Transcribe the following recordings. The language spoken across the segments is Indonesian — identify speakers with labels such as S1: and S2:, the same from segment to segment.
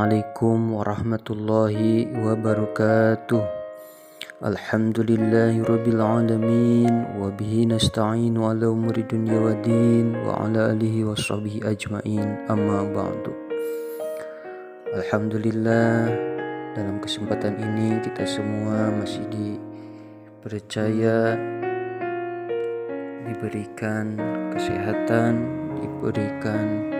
S1: Assalamualaikum warahmatullahi wabarakatuh. Alhamdulillahirabbil alamin wa bihi nasta'inu ala umuri dunya waddin wa ala alihi washabihi ajmain. Amma ba'du. Alhamdulillah, dalam kesempatan ini kita semua masih dipercaya diberikan kesehatan, diberikan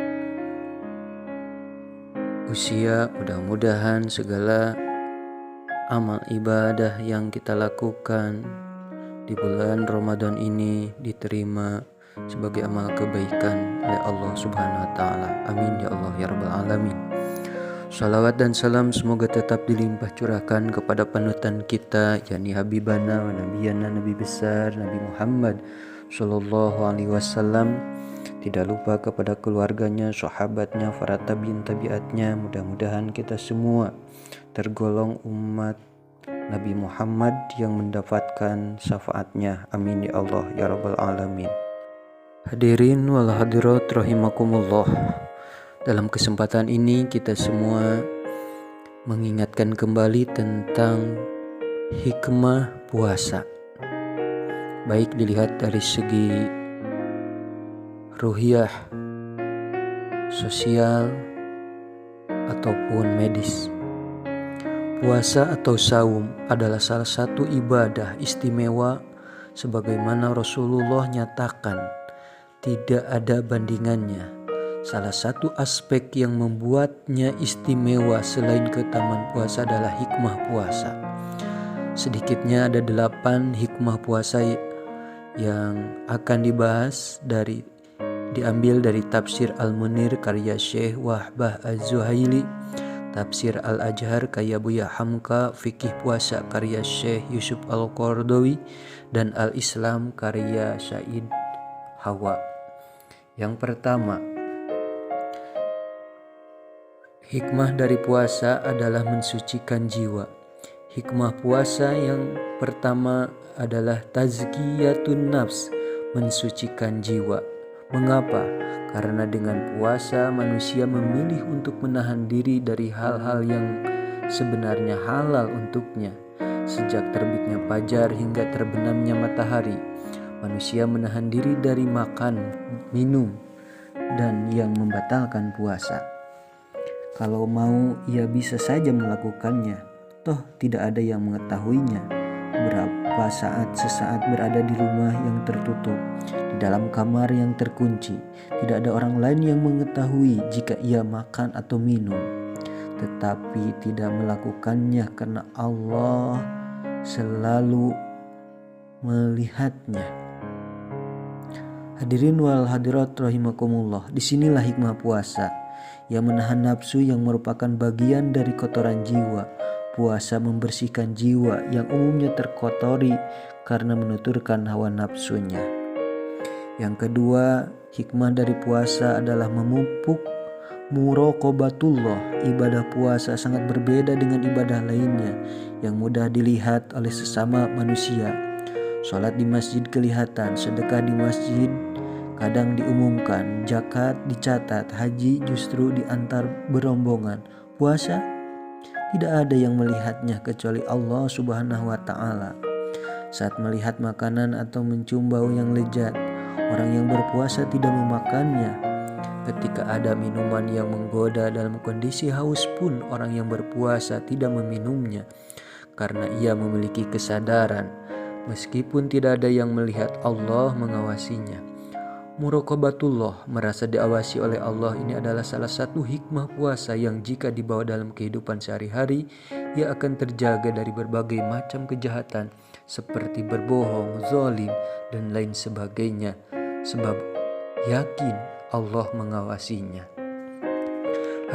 S1: usia. Mudah-mudahan segala amal ibadah yang kita lakukan di bulan Ramadan ini diterima sebagai amal kebaikan oleh Allah Subhanahu wa taala. Amin ya Allah ya rabbal alamin. Salawat dan salam semoga tetap dilimpah curahkan kepada panutan kita, yakni Habibana wa Nabiyana, Nabi besar Nabi Muhammad sallallahu alaihi wasallam. Tidak lupa kepada keluarganya, sahabatnya, para tabi'in tabi'atnya. Mudah-mudahan kita semua tergolong umat Nabi Muhammad yang mendapatkan syafaatnya. Amin ya Allah ya rabbal alamin. Hadirin wal hadirat rahimakumullah. Dalam kesempatan ini kita semua mengingatkan kembali tentang hikmah puasa. Baik dilihat dari segi ruhiyah, sosial, ataupun medis. Puasa atau saum adalah salah satu ibadah istimewa sebagaimana Rasulullah nyatakan tidak ada bandingannya. Salah satu aspek yang membuatnya istimewa selain keutamaan puasa adalah hikmah puasa. Sedikitnya ada 8 hikmah puasa yang akan dibahas diambil dari Tafsir Al-Munir karya Syekh Wahbah Az-Zuhaili, Tafsir Al-Ajhar karya Buya Hamka, Fikih Puasa karya Syekh Yusuf Al-Qardawi, dan Al-Islam karya Syahid Hawa. Yang pertama, hikmah dari puasa adalah mensucikan jiwa. Hikmah puasa yang pertama adalah tazkiyatun nafs, mensucikan jiwa. Mengapa? Karena dengan puasa manusia memilih untuk menahan diri dari hal-hal yang sebenarnya halal untuknya. Sejak terbitnya fajar hingga terbenamnya matahari, manusia menahan diri dari makan, minum, dan yang membatalkan puasa. Kalau mau, ia bisa saja melakukannya, toh tidak ada yang mengetahuinya. Berapa saat sesaat berada di rumah yang tertutup, di dalam kamar yang terkunci, tidak ada orang lain yang mengetahui jika ia makan atau minum, tetapi tidak melakukannya karena Allah selalu melihatnya. Hadirin wal hadirat rahimakumullah. Disinilah hikmah puasa, yang menahan nafsu yang merupakan bagian dari kotoran jiwa. Puasa membersihkan jiwa yang umumnya terkotori karena menuturkan hawa nafsunya. Yang kedua, hikmah dari puasa adalah memupuk muraqabatullah. Ibadah puasa sangat berbeda dengan ibadah lainnya yang mudah dilihat oleh sesama manusia. Sholat di masjid kelihatan, sedekah di masjid kadang diumumkan, zakat dicatat, haji justru diantar berombongan. Puasa tidak ada yang melihatnya kecuali Allah Subhanahu wa taala. Saat melihat makanan atau mencium bau yang lezat, orang yang berpuasa tidak memakannya. Ketika ada minuman yang menggoda dalam kondisi haus pun orang yang berpuasa tidak meminumnya karena ia memiliki kesadaran meskipun tidak ada yang melihat, Allah mengawasinya. Muraqabatullah, merasa diawasi oleh Allah, ini adalah salah satu hikmah puasa yang jika dibawa dalam kehidupan sehari-hari, ia akan terjaga dari berbagai macam kejahatan seperti berbohong, zalim, dan lain sebagainya, sebab yakin Allah mengawasinya.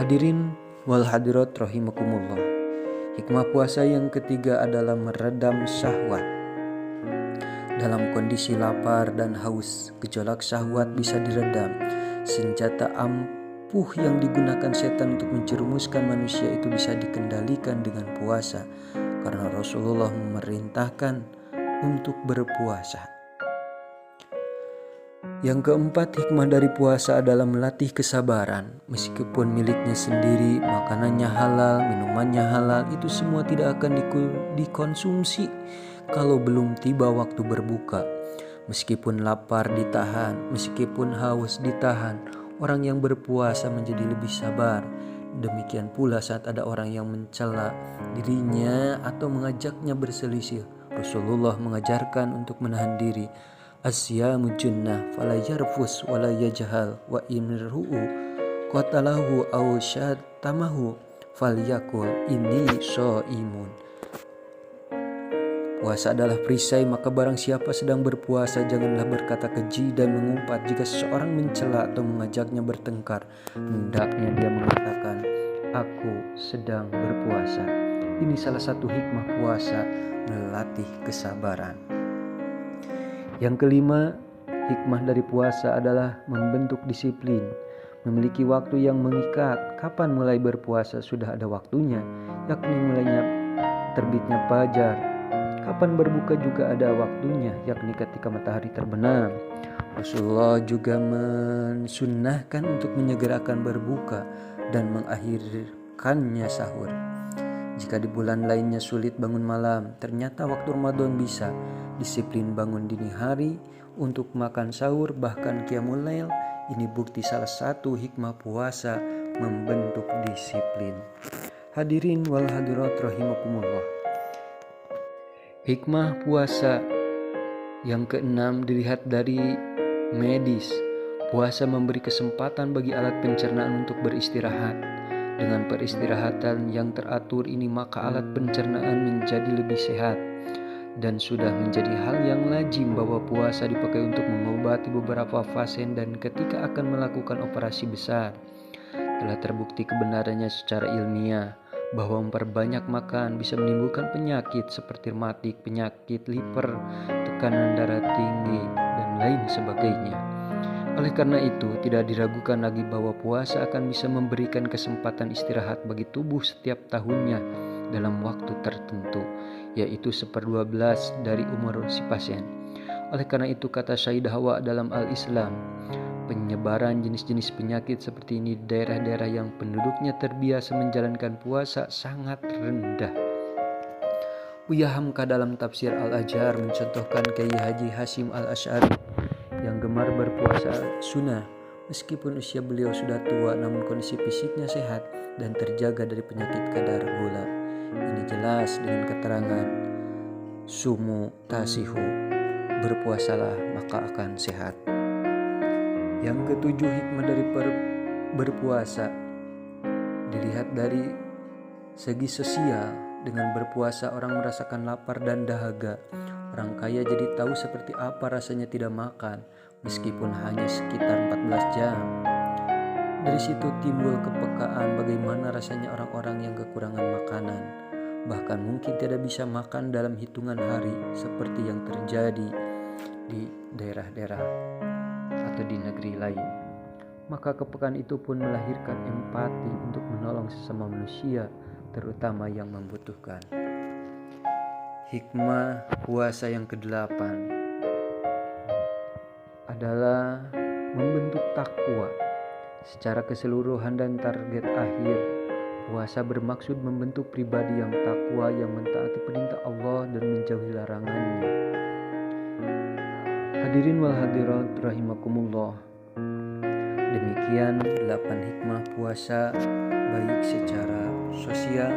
S1: Hadirin wal hadirat rahimakumullah. Hikmah puasa yang ketiga adalah meredam syahwat. Dalam kondisi lapar dan haus, gejolak syahwat bisa diredam. Senjata ampuh yang digunakan setan untuk menjerumuskan manusia itu bisa dikendalikan dengan puasa, karena Rasulullah memerintahkan untuk berpuasa. Yang keempat, hikmah dari puasa adalah melatih kesabaran. Meskipun miliknya sendiri, makanannya halal, minumannya halal, itu semua tidak akan dikonsumsi kalau belum tiba waktu berbuka. Meskipun lapar ditahan, meskipun haus ditahan, orang yang berpuasa menjadi lebih sabar. Demikian pula saat ada orang yang mencela dirinya atau mengajaknya berselisih, Rasulullah mengajarkan untuk menahan diri. Asyamu junnah fala yarfus wala yajhal wa imru'u qatalahu aw syatamahu falyakul inni shaimun. Puasa adalah perisai, maka barang siapa sedang berpuasa janganlah berkata keji dan mengumpat. Jika seseorang mencela atau mengajaknya bertengkar, hendaknya dia mengatakan, aku sedang berpuasa. Ini salah satu hikmah puasa, melatih kesabaran. Yang kelima, hikmah dari puasa adalah membentuk disiplin. Memiliki waktu yang mengikat. Kapan mulai berpuasa sudah ada waktunya, yakni mulainya terbitnya fajar. Kapan berbuka juga ada waktunya, yakni ketika matahari terbenam. Rasulullah juga mensunnahkan untuk menyegerakan berbuka dan mengakhirkannya sahur. Jika di bulan lainnya sulit bangun malam, ternyata waktu Ramadan bisa. Disiplin bangun dini hari untuk makan sahur, bahkan qiyamul lail. Ini bukti salah satu hikmah puasa membentuk disiplin. Hadirin wal hadirat rahimakumullah. Hikmah puasa yang keenam dilihat dari medis. Puasa memberi kesempatan bagi alat pencernaan untuk beristirahat. Dengan peristirahatan yang teratur ini, maka alat pencernaan menjadi lebih sehat. Dan sudah menjadi hal yang lazim bahwa puasa dipakai untuk mengobati beberapa pasien dan ketika akan melakukan operasi besar. Telah terbukti kebenarannya secara ilmiah bahwa memperbanyak makan bisa menimbulkan penyakit seperti rematik, penyakit liver, tekanan darah tinggi, dan lain sebagainya. Oleh karena itu, tidak diragukan lagi bahwa puasa akan bisa memberikan kesempatan istirahat bagi tubuh setiap tahunnya dalam waktu tertentu, yaitu 1/12 dari umur si pasien. Oleh karena itu, kata Sayyidah Hawa dalam Al-Islam, penyebaran jenis-jenis penyakit seperti ini di daerah-daerah yang penduduknya terbiasa menjalankan puasa sangat rendah. Buya Hamka dalam tafsir Al-Ajhar mencontohkan Kiai Haji Hashim Al-Asy'ari yang gemar berpuasa sunnah. Meskipun usia beliau sudah tua, namun kondisi fisiknya sehat dan terjaga dari penyakit kadar gula. Ini jelas dengan keterangan sumu tasihu, berpuasalah maka akan sehat. Yang ketujuh, hikmah dari berpuasa dilihat dari segi sosial. Dengan berpuasa orang merasakan lapar dan dahaga. Orang kaya jadi tahu seperti apa rasanya tidak makan, meskipun hanya sekitar 14 jam. Dari situ timbul kepekaan bagaimana rasanya orang-orang yang kekurangan makanan, bahkan mungkin tidak bisa makan dalam hitungan hari seperti yang terjadi di daerah-daerah atau di negeri lain. Maka kepekaan itu pun melahirkan empati untuk menolong sesama manusia, terutama yang membutuhkan. Hikmah puasa yang ke-8 adalah membentuk takwa. Secara keseluruhan dan target akhir, puasa bermaksud membentuk pribadi yang takwa, yang mentaati perintah Allah dan menjauhi larangannya. Hadirin wal hadirat rahimakumullah. Demikian 8 hikmah puasa, baik secara sosial,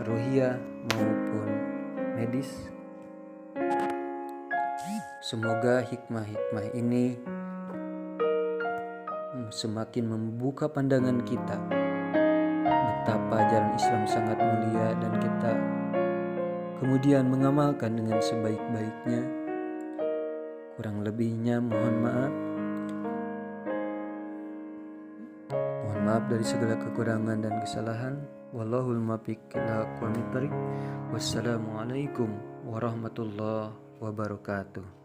S1: ruhiyah maupun medis. Semoga hikmah-hikmah ini semakin membuka pandangan kita betapa ajaran Islam sangat mulia dan kita kemudian mengamalkan dengan sebaik-baiknya. Kurang lebihnya mohon maaf. Mohon maaf dari segala kekurangan dan kesalahan. Wallahul muwaffiq ila aqwamit thoriq. Wassalamualaikum warahmatullahi wabarakatuh.